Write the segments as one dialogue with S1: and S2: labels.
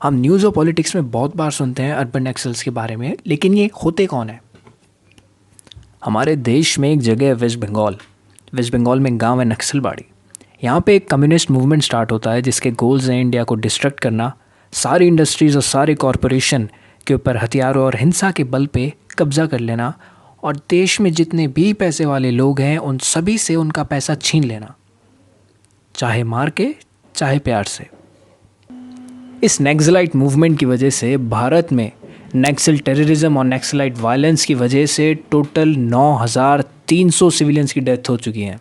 S1: हम न्यूज़ और पॉलिटिक्स में बहुत बार सुनते हैं अर्बन नक्सल्स के बारे में, लेकिन ये होते कौन है? हमारे देश में एक जगह है वेस्ट बंगाल। वेस्ट बंगाल में गांव है नक्सलबाड़ी। यहाँ पे एक कम्युनिस्ट मूवमेंट स्टार्ट होता है जिसके गोल्स हैं इंडिया को डिस्ट्रक्ट करना, सारी इंडस्ट्रीज़ और सारे कॉरपोरेशन के ऊपर हथियारों और हिंसा के बल पे कब्जा कर लेना और देश में जितने भी पैसे वाले लोग हैं उन सभी से उनका पैसा छीन लेना, चाहे मार के चाहे प्यार से। इस नक्सलाइट मूवमेंट की वजह से भारत में नक्सल टेररिज्म और नक्सलाइट वायलेंस की वजह से टोटल 9,300 सिविलियंस की डेथ हो चुकी है।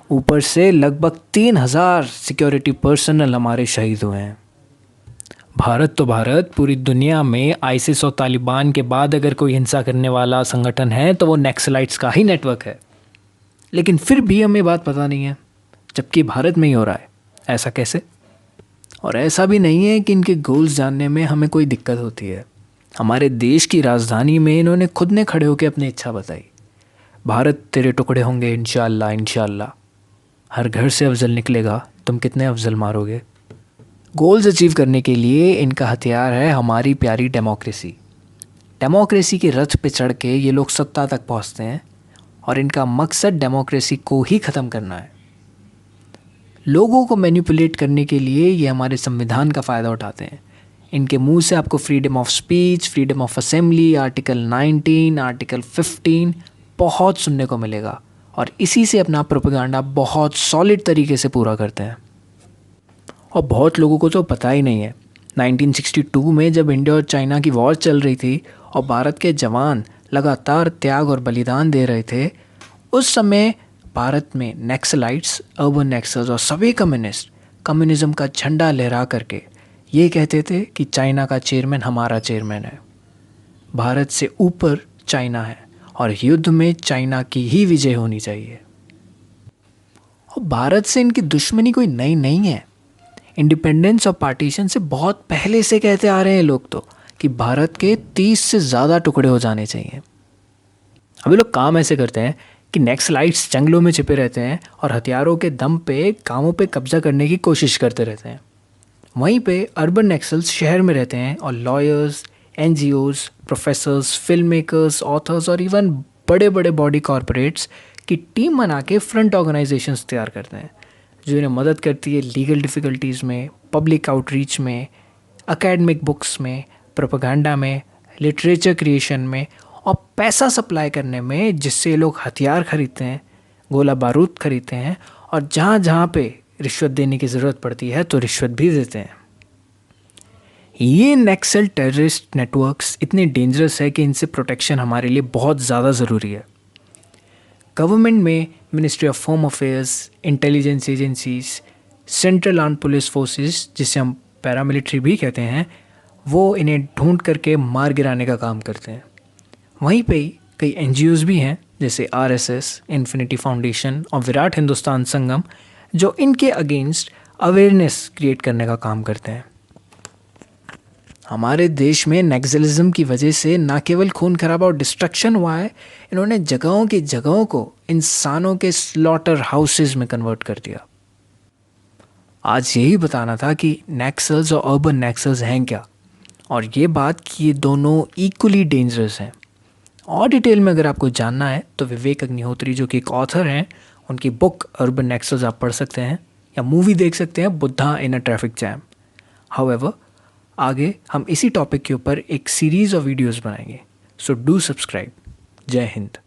S1: ऊपर से लगभग 3,000 सिक्योरिटी पर्सनल हमारे शहीद हुए हैं। भारत तो भारत, पूरी दुनिया में आईसिस और तालिबान के बाद अगर कोई हिंसा करने वाला संगठन है तो वो नक्सलाइट्स का ही नेटवर्क है। लेकिन फिर भी हमें बात पता नहीं है, जबकि भारत में ही हो रहा है। ऐसा कैसे? और ऐसा भी नहीं है कि इनके गोल्स जानने में हमें कोई दिक्कत होती है। हमारे देश की राजधानी में इन्होंने खुद ने खड़े होकर अपनी इच्छा बताई, भारत तेरे टुकड़े होंगे इंशाअल्लाह इंशाअल्लाह, हर घर से अफजल निकलेगा, तुम कितने अफजल मारोगे। गोल्स अचीव करने के लिए इनका हथियार है हमारी प्यारी डेमोक्रेसी। डेमोक्रेसी के रथ पे चढ़ के ये लोग सत्ता तक पहुंचते हैं और इनका मकसद डेमोक्रेसी को ही ख़त्म करना है। लोगों को मैनिपुलेट करने के लिए ये हमारे संविधान का फ़ायदा उठाते हैं। इनके मुंह से आपको freedom of speech, freedom of assembly, article 19, article 15 बहुत सुनने को मिलेगा और इसी से अपना प्रोपेगेंडा बहुत सॉलिड तरीके से पूरा करते हैं। और बहुत लोगों को तो पता ही नहीं है, 1962 में जब इंडिया और चाइना की वॉर चल रही थी और भारत के जवान लगातार त्याग और बलिदान दे रहे थे, उस समय भारत में नक्सलाइट्स, अर्बन नक्सल्स और सभी कम्युनिज्म का झंडा लहरा करके ये कहते थे कि चाइना का चेयरमैन हमारा चेयरमैन है, भारत से ऊपर चाइना है और युद्ध में चाइना की ही विजय होनी चाहिए। और भारत से इनकी दुश्मनी कोई नई नहीं है। इंडिपेंडेंस और पार्टीशन से बहुत पहले से कहते आ रहे हैं लोग तो कि भारत के 30 से ज़्यादा टुकड़े हो जाने चाहिए। अभी लोग काम ऐसे करते हैं कि नक्सलाइट्स जंगलों में छिपे रहते हैं और हथियारों के दम पे गांवों पे कब्जा करने की कोशिश करते रहते हैं। वहीं पे अर्बन नक्सल्स शहर में रहते हैं और lawyers, NGOs, professors, film makers, authors और इवन बड़े बड़े बॉडी कॉरपोरेट्स की टीम बना के फ्रंट ऑर्गेनाइजेशंस तैयार करते हैं जो इन्हें मदद करती है लीगल डिफ़िकल्टीज़ में, पब्लिक आउटरीच में, एकेडमिक बुक्स में, प्रोपेगेंडा में, लिटरेचर क्रिएशन में और पैसा सप्लाई करने में, जिससे लोग हथियार खरीदते हैं, गोला बारूद खरीदते हैं और जहाँ जहाँ पे रिश्वत देने की ज़रूरत पड़ती है तो रिश्वत भी देते हैं। ये नक्सल टेररिस्ट नेटवर्क्स इतने डेंजरस है कि इनसे प्रोटेक्शन हमारे लिए बहुत ज़्यादा ज़रूरी है। गवर्नमेंट में ministry of home affairs, intelligence agencies, central armed police forces, जिसे हम पैरामिलिट्री भी कहते हैं, वो इन्हें ढूंढ करके मार गिराने का काम करते हैं। वहीं पे कई एनजीओज भी हैं जैसे आरएसएस, इन्फिनिटी फाउंडेशन और विराट हिंदुस्तान संगम, जो इनके अगेंस्ट अवेयरनेस क्रिएट करने का काम करते हैं। हमारे देश में नक्सलिज्म की वजह से ना केवल खून खराबा और डिस्ट्रक्शन हुआ है, इन्होंने जगहों की जगहों को इंसानों के स्लॉटर हाउसेस में कन्वर्ट कर दिया। आज यही बताना था कि नक्सल्स और अर्बन नक्सल्स हैं क्या, और ये बात कि ये दोनों इक्वली डेंजरस हैं। और डिटेल में अगर आपको जानना है तो विवेक अग्निहोत्री, जो कि एक ऑथर हैं, उनकी बुक अर्बन नक्सल्स आप पढ़ सकते हैं या मूवी देख सकते हैं, बुद्धा इन अ ट्रैफिक जैम। हाउएवर, आगे हम इसी टॉपिक के ऊपर एक सीरीज़ ऑफ वीडियोस बनाएंगे, सो डू सब्सक्राइब। जय हिंद।